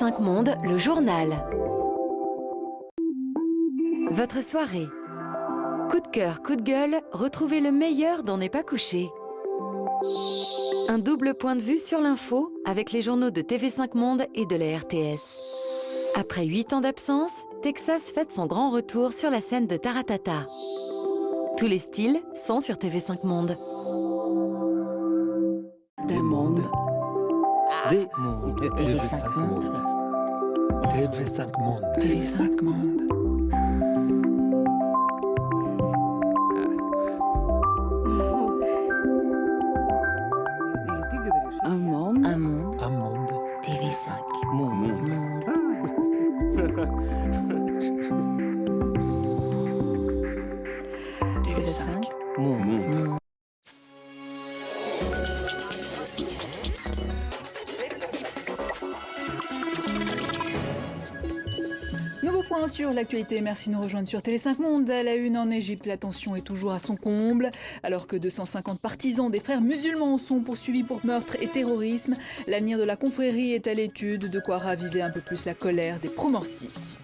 TV5 Monde, le journal. Votre soirée. Coup de cœur, coup de gueule, retrouvez le meilleur d'On n'est pas couché. Un double point de vue sur l'info avec les journaux de TV5 Monde et de la RTS. Après 8 ans d'absence, Texas fête son grand retour sur la scène de Taratata. Tous les styles sont sur TV5 Monde. Des mondes. Des mondes. TV5 Monde. TV5 Monde. TV5 Monde. Un monde. Un monde. Un monde. TV5 Mon monde. Monde. TV5 Mon monde. Nouveau point sur l'actualité, merci de nous rejoindre sur TV5 Monde. À la une en Égypte, la tension est toujours à son comble. Alors que 250 partisans des frères musulmans sont poursuivis pour meurtre et terrorisme, l'avenir de la confrérie est à l'étude, de quoi raviver un peu plus la colère des pro-Morsi.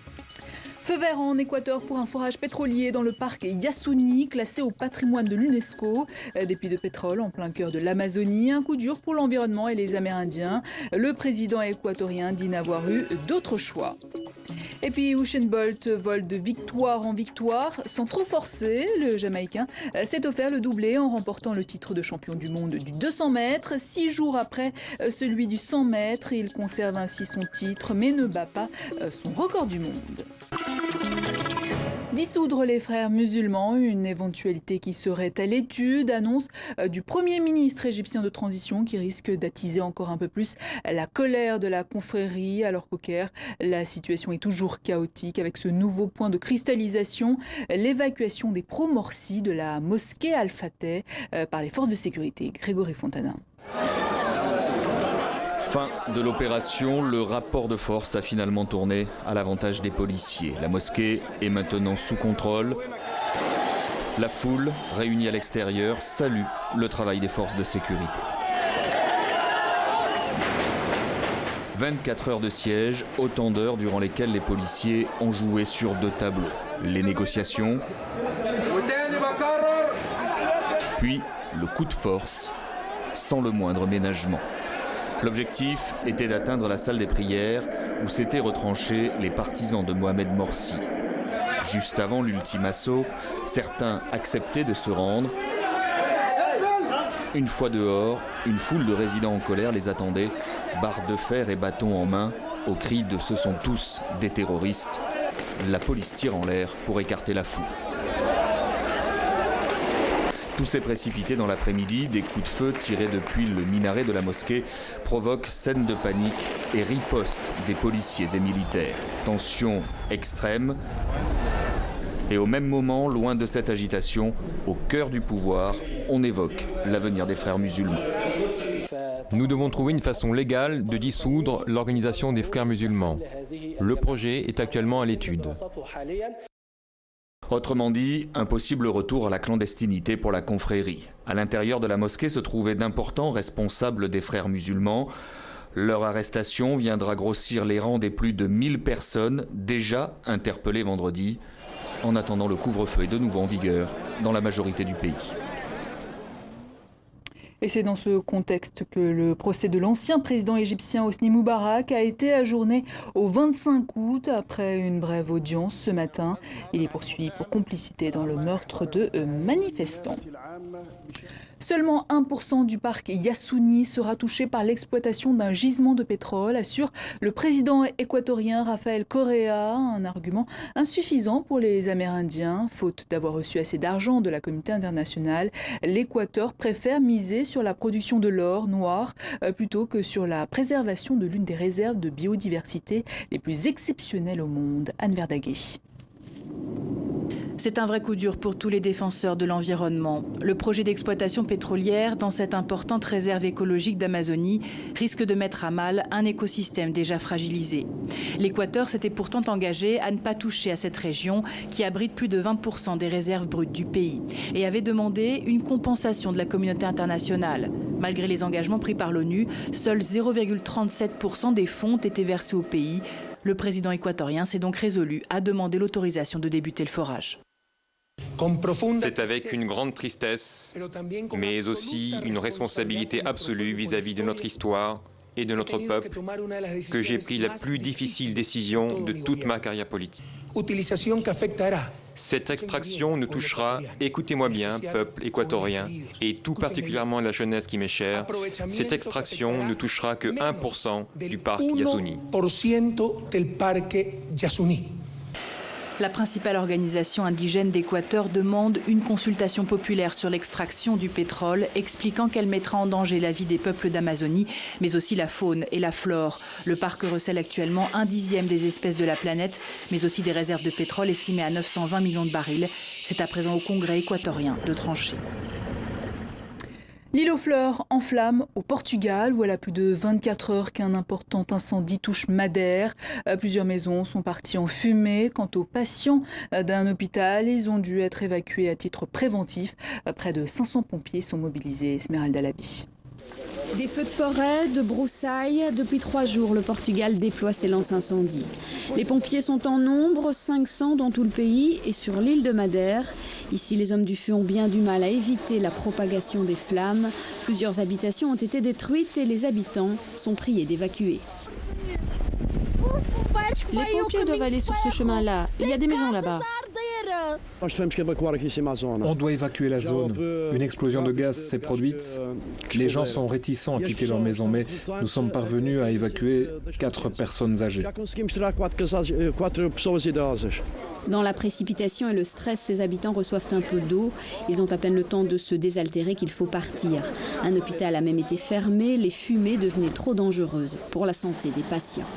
Feu vert en Équateur pour un forage pétrolier dans le parc Yasuni, classé au patrimoine de l'UNESCO. Des puits de pétrole en plein cœur de l'Amazonie, un coup dur pour l'environnement et les Amérindiens. Le président équatorien dit n'avoir eu d'autres choix. Et puis Usain Bolt vole de victoire en victoire sans trop forcer. Le Jamaïcain s'est offert le doublé en remportant le titre de champion du monde du 200 mètres. 6 jours après celui du 100 mètres, il conserve ainsi son titre mais ne bat pas son record du monde. Dissoudre les frères musulmans, une éventualité qui serait à l'étude, annonce du Premier ministre égyptien de transition qui risque d'attiser encore un peu plus la colère de la confrérie, alors qu'au Caire, la situation est toujours chaotique avec ce nouveau point de cristallisation, l'évacuation des pro-Morsi de la mosquée Al-Fateh par les forces de sécurité. Grégory Fontana. Fin de l'opération, le rapport de force a finalement tourné à l'avantage des policiers. La mosquée est maintenant sous contrôle. La foule, réunie à l'extérieur, salue le travail des forces de sécurité. 24 heures de siège, autant d'heures durant lesquelles les policiers ont joué sur 2 tableaux. Les négociations, puis le coup de force, sans le moindre ménagement. L'objectif était d'atteindre la salle des prières où s'étaient retranchés les partisans de Mohamed Morsi. Juste avant l'ultime assaut, certains acceptaient de se rendre. Une fois dehors, une foule de résidents en colère les attendait, barres de fer et bâtons en main, au cri de « ce sont tous des terroristes ». La police tire en l'air pour écarter la foule. Tout s'est précipité dans l'après-midi, des coups de feu tirés depuis le minaret de la mosquée provoquent scène de panique et riposte des policiers et militaires. Tension extrême. Et au même moment, loin de cette agitation, au cœur du pouvoir, on évoque l'avenir des frères musulmans. Nous devons trouver une façon légale de dissoudre l'organisation des frères musulmans. Le projet est actuellement à l'étude. Autrement dit, un possible retour à la clandestinité pour la confrérie. À l'intérieur de la mosquée se trouvaient d'importants responsables des frères musulmans. Leur arrestation viendra grossir les rangs des plus de 1000 personnes déjà interpellées vendredi. En attendant, le couvre-feu est de nouveau en vigueur dans la majorité du pays. Et c'est dans ce contexte que le procès de l'ancien président égyptien Hosni Moubarak a été ajourné au 25 août après une brève audience ce matin. Il est poursuivi pour complicité dans le meurtre de manifestants. Seulement 1% du parc Yasuni sera touché par l'exploitation d'un gisement de pétrole, assure le président équatorien Rafael Correa, un argument insuffisant pour les Amérindiens. Faute d'avoir reçu assez d'argent de la communauté internationale, l'Équateur préfère miser sur la production de l'or noir plutôt que sur la préservation de l'une des réserves de biodiversité les plus exceptionnelles au monde. Anne Verdaguet. C'est un vrai coup dur pour tous les défenseurs de l'environnement. Le projet d'exploitation pétrolière dans cette importante réserve écologique d'Amazonie risque de mettre à mal un écosystème déjà fragilisé. L'Équateur s'était pourtant engagé à ne pas toucher à cette région qui abrite plus de 20% des réserves brutes du pays et avait demandé une compensation de la communauté internationale. Malgré les engagements pris par l'ONU, seuls 0,37% des fonds ont été versés au pays. Le président équatorien s'est donc résolu à demander l'autorisation de débuter le forage. C'est avec une grande tristesse, mais aussi une responsabilité absolue vis-à-vis de notre histoire et de notre peuple que j'ai pris la plus difficile décision de toute ma carrière politique. Cette extraction nous touchera, écoutez-moi bien, peuple équatorien, et tout particulièrement la jeunesse qui m'est chère, cette extraction ne touchera que 1% du parc Yasuni. La principale organisation indigène d'Équateur demande une consultation populaire sur l'extraction du pétrole, expliquant qu'elle mettra en danger la vie des peuples d'Amazonie, mais aussi la faune et la flore. Le parc recèle actuellement 1/10 des espèces de la planète, mais aussi des réserves de pétrole estimées à 920 millions de barils. C'est à présent au Congrès équatorien de trancher. L'île aux fleurs en flammes au Portugal. Voilà plus de 24 heures qu'un important incendie touche Madère. Plusieurs maisons sont parties en fumée. Quant aux patients d'un hôpital, ils ont dû être évacués à titre préventif. Près de 500 pompiers sont mobilisés. Esmeralda Labi. Des feux de forêt, de broussailles. Depuis 3 jours, le Portugal déploie ses lance-incendies. Les pompiers sont en nombre, 500 dans tout le pays et sur l'île de Madère. Ici, les hommes du feu ont bien du mal à éviter la propagation des flammes. Plusieurs habitations ont été détruites et les habitants sont priés d'évacuer. Les pompiers doivent aller sur ce chemin-là. Il y a des maisons là-bas. On doit évacuer la zone. Une explosion de gaz s'est produite. Les gens sont réticents à quitter leur maison, mais nous sommes parvenus à évacuer 4 personnes âgées. Dans la précipitation et le stress, ces habitants reçoivent un peu d'eau. Ils ont à peine le temps de se désaltérer qu'il faut partir. Un hôpital a même été fermé. Les fumées devenaient trop dangereuses pour la santé des patients.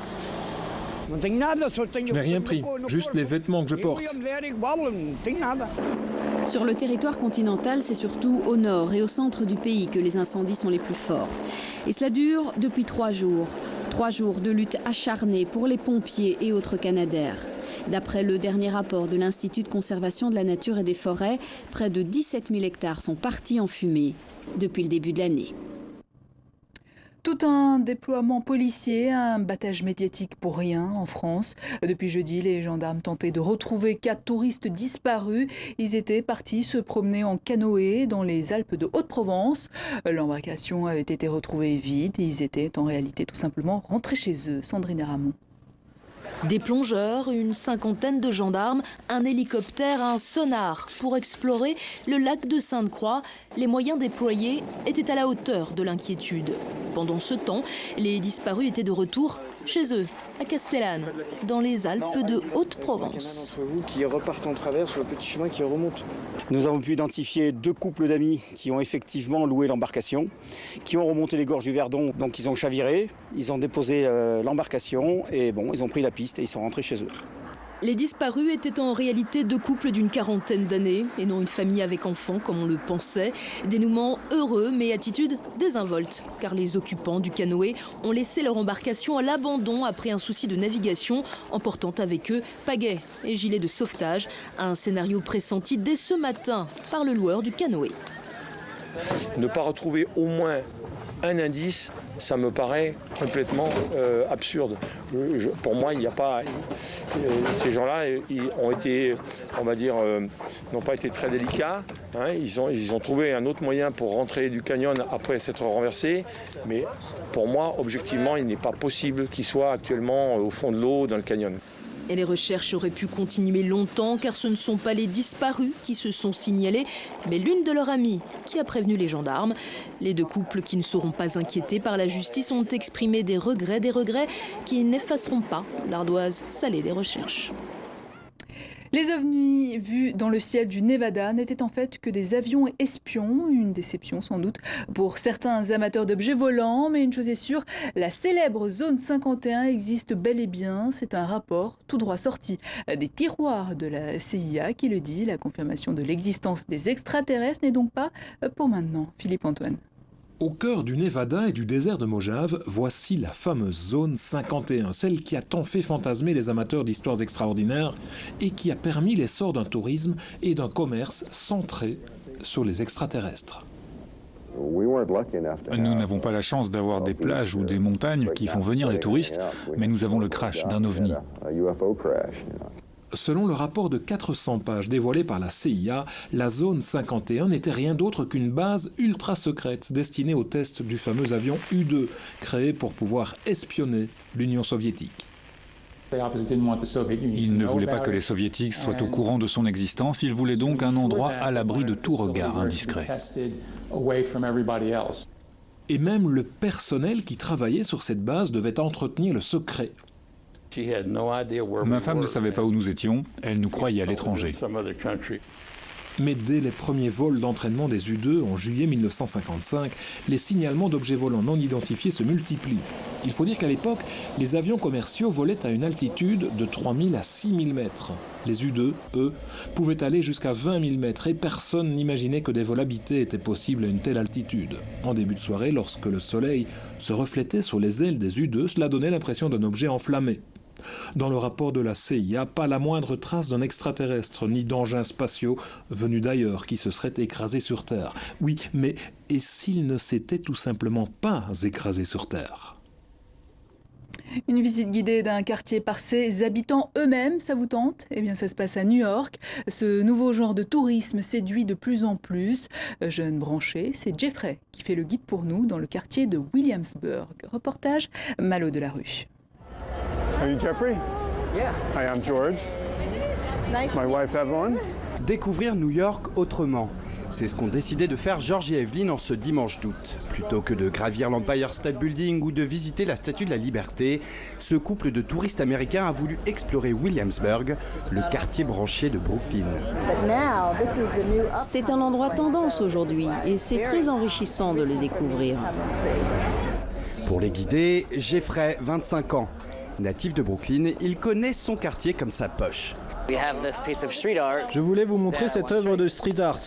Je n'ai rien pris, juste les vêtements que je porte. Sur le territoire continental, c'est surtout au nord et au centre du pays que les incendies sont les plus forts. Et cela dure depuis 3 jours. 3 jours de lutte acharnée pour les pompiers et autres canadaires. D'après le dernier rapport de l'Institut de conservation de la nature et des forêts, près de 17 000 hectares sont partis en fumée depuis le début de l'année. Tout un déploiement policier, un battage médiatique pour rien en France. Depuis jeudi, les gendarmes tentaient de retrouver 4 touristes disparus. Ils étaient partis se promener en canoë dans les Alpes de Haute-Provence. L'embarcation avait été retrouvée vide et ils étaient en réalité tout simplement rentrés chez eux. Sandrine Ramon. Des plongeurs, une 50aine de gendarmes, un hélicoptère, un sonar pour explorer le lac de Sainte-Croix. Les moyens déployés étaient à la hauteur de l'inquiétude. Pendant ce temps, les disparus étaient de retour chez eux, à Castellane, dans les Alpes de Haute-Provence. D'entre vous qui repartent en travers sur le petit chemin qui remonte. Nous avons pu identifier 2 couples d'amis qui ont effectivement loué l'embarcation, qui ont remonté les gorges du Verdon, donc ils ont chaviré, ils ont déposé l'embarcation et bon, ils ont pris la piste et ils sont rentrés chez eux. Les disparus étaient en réalité 2 couples d'une quarantaine d'années et non une famille avec enfants comme on le pensait. Dénouement heureux mais attitude désinvolte car les occupants du canoë ont laissé leur embarcation à l'abandon après un souci de navigation, emportant avec eux pagaies et gilets de sauvetage. Un scénario pressenti dès ce matin par le loueur du canoë. Ne pas retrouver au moins un indice, ça me paraît complètement absurde. Pour moi, il n'y a pas... ces gens-là ont été, on va dire, n'ont pas été très délicats. Hein, ils ont trouvé un autre moyen pour rentrer du canyon après s'être renversés. Mais pour moi, objectivement, il n'est pas possible qu'ils soient actuellement au fond de l'eau dans le canyon. Et les recherches auraient pu continuer longtemps car ce ne sont pas les disparus qui se sont signalés, mais l'une de leurs amies qui a prévenu les gendarmes. Les 2 couples qui ne seront pas inquiétés par la justice ont exprimé des regrets qui n'effaceront pas l'ardoise salée des recherches. Les ovnis vus dans le ciel du Nevada n'étaient en fait que des avions espions, une déception sans doute pour certains amateurs d'objets volants, mais une chose est sûre, la célèbre zone 51 existe bel et bien. C'est un rapport tout droit sorti des tiroirs de la CIA qui le dit. La confirmation de l'existence des extraterrestres n'est donc pas pour maintenant. Philippe Antoine. Au cœur du Nevada et du désert de Mojave, voici la fameuse zone 51, celle qui a tant fait fantasmer les amateurs d'histoires extraordinaires et qui a permis l'essor d'un tourisme et d'un commerce centré sur les extraterrestres. Nous n'avons pas la chance d'avoir des plages ou des montagnes qui font venir les touristes, mais nous avons le crash d'un ovni. Selon le rapport de 400 pages dévoilé par la CIA, la zone 51 n'était rien d'autre qu'une base ultra secrète destinée au test du fameux avion U-2, créé pour pouvoir espionner l'Union soviétique. Il ne voulait pas que les soviétiques soient au courant de son existence, il voulait donc un endroit à l'abri de tout regard indiscret. Et même le personnel qui travaillait sur cette base devait entretenir le secret. Ma femme ne savait pas où nous étions, elle nous croyait à l'étranger. Mais dès les premiers vols d'entraînement des U-2 en juillet 1955, les signalements d'objets volants non identifiés se multiplient. Il faut dire qu'à l'époque, les avions commerciaux volaient à une altitude de 3000 à 6000 mètres. Les U-2, eux, pouvaient aller jusqu'à 20 000 mètres et personne n'imaginait que des vols habités étaient possibles à une telle altitude. En début de soirée, lorsque le soleil se reflétait sur les ailes des U-2, cela donnait l'impression d'un objet enflammé. Dans le rapport de la CIA, pas la moindre trace d'un extraterrestre ni d'engins spatiaux venus d'ailleurs qui se seraient écrasés sur Terre. Oui, mais et s'ils ne s'étaient tout simplement pas écrasés sur Terre ? Une visite guidée d'un quartier par ses habitants eux-mêmes, ça vous tente ? Eh bien, ça se passe à New York. Ce nouveau genre de tourisme séduit de plus en plus. Jeune branché, c'est Jeffrey qui fait le guide pour nous dans le quartier de Williamsburg. Reportage Malo de la Rue. Are you Jeffrey? Yeah. Hi, I'm George. Nice. My wife Evelyn. Découvrir New York autrement. C'est ce qu'ont décidé de faire George et Evelyn en ce dimanche d'août. Plutôt que de gravir l'Empire State Building ou de visiter la Statue de la Liberté, ce couple de touristes américains a voulu explorer Williamsburg, le quartier branché de Brooklyn. C'est un endroit tendance aujourd'hui et c'est très enrichissant de le découvrir. Pour les guider, Jeffrey, 25 ans. Natif de Brooklyn, il connaît son quartier comme sa poche. Je voulais vous montrer cette œuvre de street art,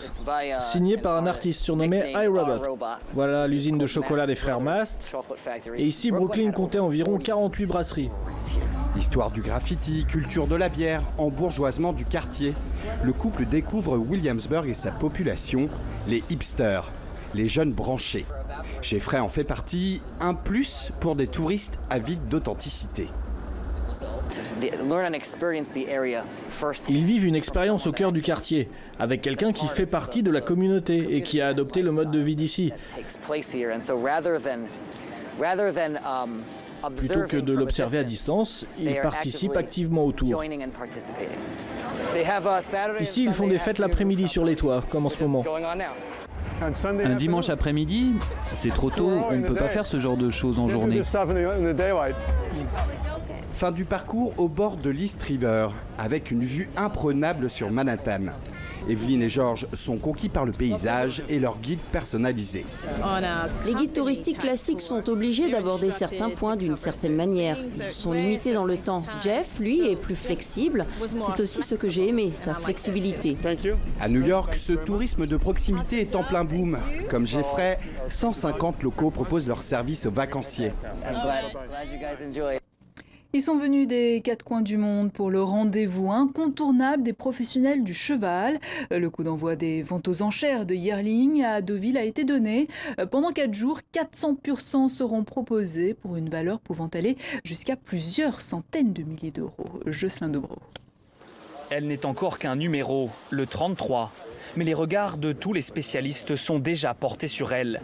signée par un artiste surnommé iRobot. Voilà l'usine de chocolat des frères Mast. Et ici, Brooklyn comptait environ 48 brasseries. Histoire du graffiti, culture de la bière, embourgeoisement du quartier. Le couple découvre Williamsburg et sa population, les hipsters, les jeunes branchés. Jeffrey en fait partie, un plus pour des touristes avides d'authenticité. Ils vivent une expérience au cœur du quartier, avec quelqu'un qui fait partie de la communauté et qui a adopté le mode de vie d'ici. Plutôt que de l'observer à distance, ils participent activement au tour. Ici, ils font des fêtes l'après-midi sur les toits, comme en ce moment. Un dimanche après-midi, c'est trop tôt, on ne peut pas faire ce genre de choses en journée. Fin du parcours au bord de l'East River, avec une vue imprenable sur Manhattan. Evelyn et George sont conquis par le paysage et leur guide personnalisé. Les guides touristiques classiques sont obligés d'aborder certains points d'une certaine manière. Ils sont limités dans le temps. Jeff, lui, est plus flexible. C'est aussi ce que j'ai aimé, sa flexibilité. À New York, ce tourisme de proximité est en plein boom. Comme Jeffrey, 150 locaux proposent leur service aux vacanciers. Ils sont venus des quatre coins du monde pour le rendez-vous incontournable des professionnels du cheval. Le coup d'envoi des ventes aux enchères de Yearling à Deauville a été donné. Pendant 4 jours, 400 pur sang seront proposés pour une valeur pouvant aller jusqu'à plusieurs centaines de milliers d'euros. Jocelyn Debro. Elle n'est encore qu'un numéro, le 33. Mais les regards de tous les spécialistes sont déjà portés sur elle.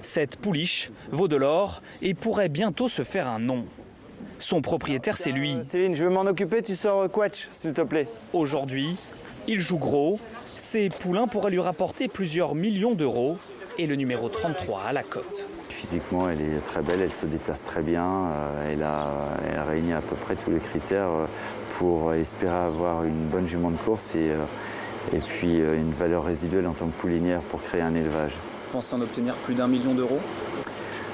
Cette pouliche vaut de l'or et pourrait bientôt se faire un nom. Son propriétaire, c'est lui. Céline, je veux m'en occuper, tu sors Quatch, s'il te plaît. Aujourd'hui, il joue gros. Ces poulains pourraient lui rapporter plusieurs millions d'euros. Et le numéro 33 à la cote. Physiquement, elle est très belle, elle se déplace très bien. Elle réunit à peu près tous les critères pour espérer avoir une bonne jument de course et puis une valeur résiduelle en tant que poulinière pour créer un élevage. Vous pensez en obtenir plus d'1 million d'euros?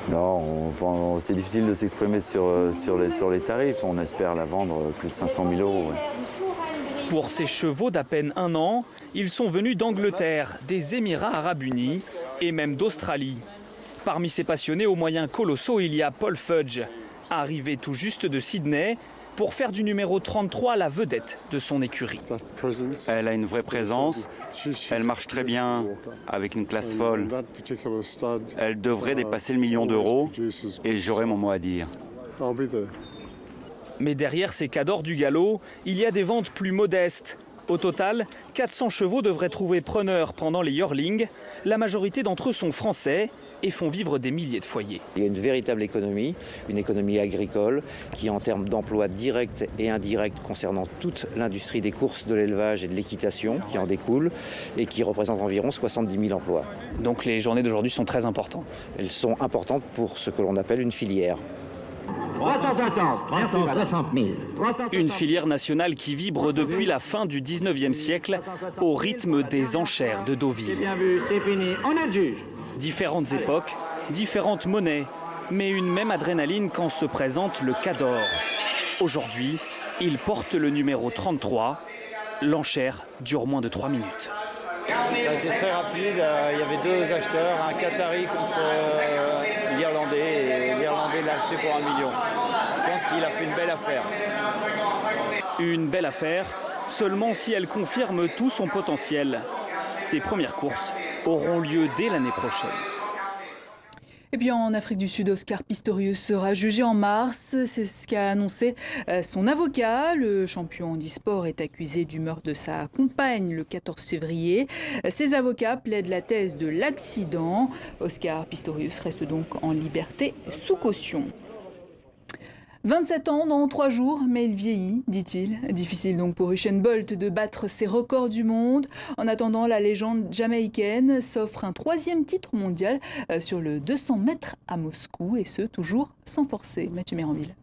Non, c'est difficile de s'exprimer sur les tarifs. On espère la vendre plus de 500 000 euros. Ouais. Pour ces chevaux d'à peine 1 an, ils sont venus d'Angleterre, des Émirats arabes unis et même d'Australie. Parmi ces passionnés aux moyens colossaux, il y a Paul Fudge, arrivé tout juste de Sydney pour faire du numéro 33 la vedette de son écurie. Elle a une vraie présence, elle marche très bien, avec une classe folle. Elle devrait dépasser le 1 million d'euros et j'aurai mon mot à dire. Mais derrière ces cadors du galop, il y a des ventes plus modestes. Au total, 400 chevaux devraient trouver preneur pendant les yearlings. La majorité d'entre eux sont français et font vivre des milliers de foyers. Il y a une véritable économie, une économie agricole qui en termes d'emplois directs et indirects concernant toute l'industrie des courses, de l'élevage et de l'équitation qui en découle et qui représente environ 70 000 emplois. Donc les journées d'aujourd'hui sont très importantes? Elles sont importantes pour ce que l'on appelle une filière. 360, 360 000. Une filière nationale qui vibre depuis la fin du 19e siècle au rythme des enchères de Deauville. Bien vu, c'est fini, on adjuge. Différentes époques, différentes monnaies, mais une même adrénaline quand se présente le Cador. Aujourd'hui, il porte le numéro 33. L'enchère dure moins de 3 minutes. Ça a été très rapide, il y avait 2 acheteurs, un Qatari contre l'Irlandais, et l'Irlandais l'a acheté pour 1 million. Je pense qu'il a fait une belle affaire. Une belle affaire, seulement si elle confirme tout son potentiel. Ses premières courses auront lieu dès l'année prochaine. Et puis en Afrique du Sud, Oscar Pistorius sera jugé en mars. C'est ce qu'a annoncé son avocat. Le champion handisport est accusé du meurtre de sa compagne le 14 février. Ses avocats plaident la thèse de l'accident. Oscar Pistorius reste donc en liberté sous caution. 27 ans dans 3 jours, mais il vieillit, dit-il. Difficile donc pour Usain Bolt de battre ses records du monde. En attendant, la légende jamaïcaine s'offre un 3e titre mondial sur le 200 mètres à Moscou, et ce, toujours sans forcer. Mathieu Méranville.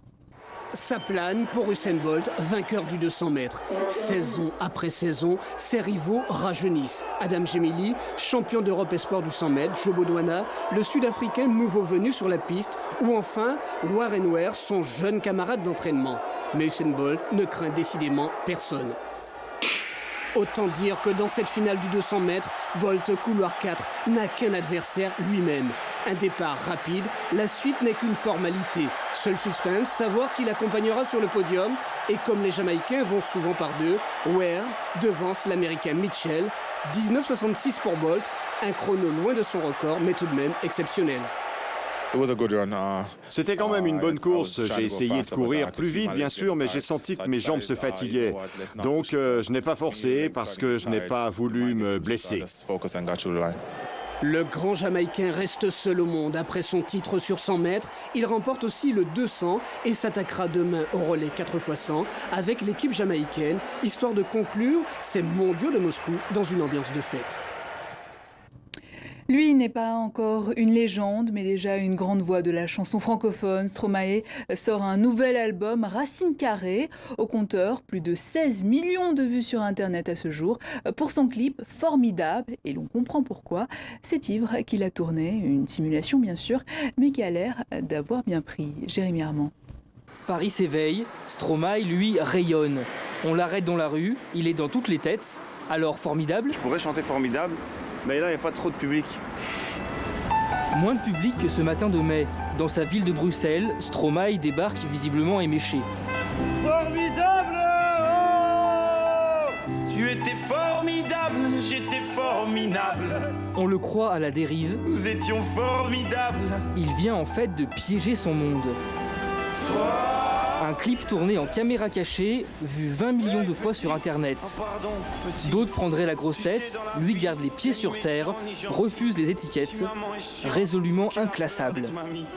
Ça plane pour Usain Bolt, vainqueur du 200 mètres. Saison après saison, ses rivaux rajeunissent. Adam Gemili, champion d'Europe espoir du 100 mètres, Joe Bodwana, le Sud-Africain nouveau venu sur la piste, ou enfin Warren Ware, son jeune camarade d'entraînement. Mais Usain Bolt ne craint décidément personne. Autant dire que dans cette finale du 200 mètres, Bolt, couloir 4, n'a qu'un adversaire lui-même. Un départ rapide, la suite n'est qu'une formalité. Seul suspense, savoir qui l'accompagnera sur le podium. Et comme les Jamaïcains vont souvent par deux, Ware devance l'Américain Mitchell. 19,66 pour Bolt, un chrono loin de son record, mais tout de même exceptionnel. C'était quand même une bonne course. J'ai essayé de courir plus vite, bien sûr, mais j'ai senti que mes jambes se fatiguaient. Donc, je n'ai pas forcé parce que je n'ai pas voulu me blesser. Le grand Jamaïcain reste seul au monde après son titre sur 100 mètres. Il remporte aussi le 200 et s'attaquera demain au relais 4x100 avec l'équipe jamaïcaine, histoire de conclure ces mondiaux de Moscou dans une ambiance de fête. Lui n'est pas encore une légende, mais déjà une grande voix de la chanson francophone. Stromae sort un nouvel album, Racine Carrée. Au compteur, plus de 16 millions de vues sur Internet à ce jour pour son clip formidable. Et l'on comprend pourquoi. C'est Ivre qui l'a tourné, une simulation bien sûr, mais qui a l'air d'avoir bien pris. Jérémy Armand. Paris s'éveille, Stromae, lui, rayonne. On l'arrête dans la rue, il est dans toutes les têtes. Alors formidable. Je pourrais chanter formidable, mais là il n'y a pas trop de public. Moins de public que ce matin de mai. Dans sa ville de Bruxelles, Stromae débarque visiblement éméché. Formidable, oh, tu étais formidable, j'étais formidable. On le croit à la dérive. Nous étions formidables. Il vient en fait de piéger son monde. Un clip tourné en caméra cachée, vu 20 millions de fois sur Internet. D'autres prendraient la grosse tête, lui garde les pieds sur terre, refuse les étiquettes, résolument inclassable.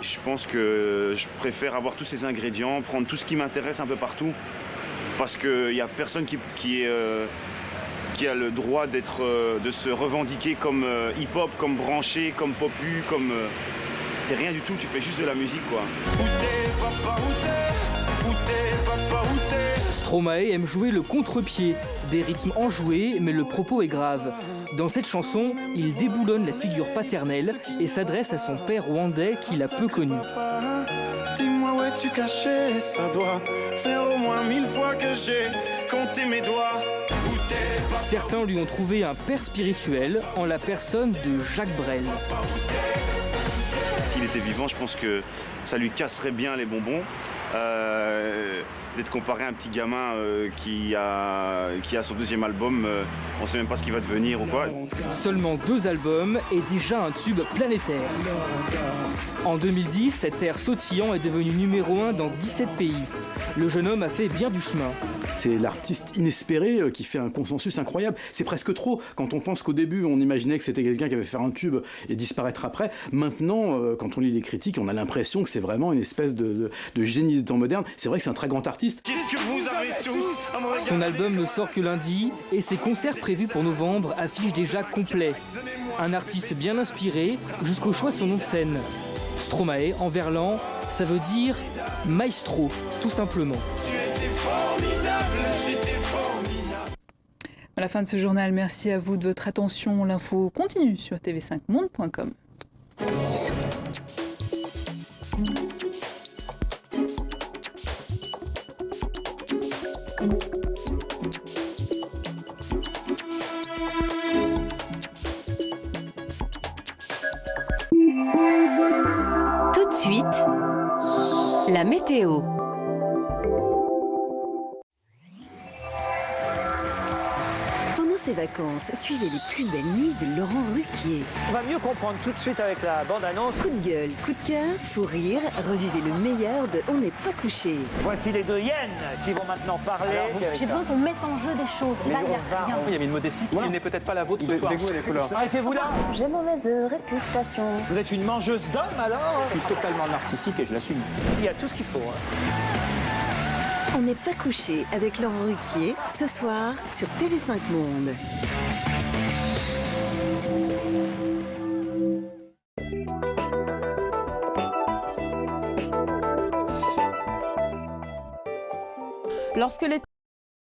Je pense que je préfère avoir tous ces ingrédients, prendre tout ce qui m'intéresse un peu partout, parce qu'il n'y a personne qui a le droit de se revendiquer comme hip-hop, comme branché, comme popu, comme... T'es rien du tout, tu fais juste de la musique, quoi. Où t'es, papa, où t'es? Où t'es, papa, où t'es? Stromae aime jouer le contre-pied, des rythmes enjoués, mais le propos est grave. Dans cette chanson, il déboulonne la figure paternelle et s'adresse à son père rwandais qu'il a peu connu. Dis-moi où es-tu caché, ça doit faire au moins 1000 fois que j'ai compté mes doigts. Certains lui ont trouvé un père spirituel en la personne de Jacques Brel. S'il était vivant, je pense que ça lui casserait bien les bonbons. D'être comparé à un petit gamin qui a son deuxième album, on ne sait même pas ce qu'il va devenir ou quoi. Seulement 2 albums et déjà un tube planétaire. En 2010, cet air sautillant est devenu numéro 1 dans 17 pays. Le jeune homme a fait bien du chemin. C'est l'artiste inespéré qui fait un consensus incroyable. C'est presque trop. Quand on pense qu'au début, on imaginait que c'était quelqu'un qui avait fait un tube et disparaître après. Maintenant, quand on lit les critiques, on a l'impression que c'est vraiment une espèce de génie des temps modernes. C'est vrai que c'est un très grand artiste. Qu'est-ce que vous avez tous ? Son album ne sort que lundi et ses concerts prévus pour novembre affichent déjà complet. Un artiste bien inspiré jusqu'au choix de son nom de scène. Stromae, en verlan, ça veut dire maestro, tout simplement. À la fin de ce journal, merci à vous de votre attention. L'info continue sur tv5monde.com. Tout de suite, la météo. Pendant ces vacances, suivez les plus belles nuits de Laurent Ruquier. On va mieux comprendre tout de suite avec la bande-annonce. Coup de gueule, coup de cœur, fou rire, revivez le meilleur de On n'est pas couché. Voici les 2 hyènes qui vont maintenant parler. J'ai besoin qu'on mette en jeu des choses. Là, il n'y a rien. Il y avait une modestie qui n'est peut-être pas la vôtre ce soir. Arrêtez-vous là. J'ai mauvaise réputation. Vous êtes une mangeuse d'hommes alors? Je suis totalement narcissique et je l'assume. Il y a tout ce qu'il faut. On n'est pas couché avec Laurent Ruquier ce soir sur TV5 Monde. Lorsque les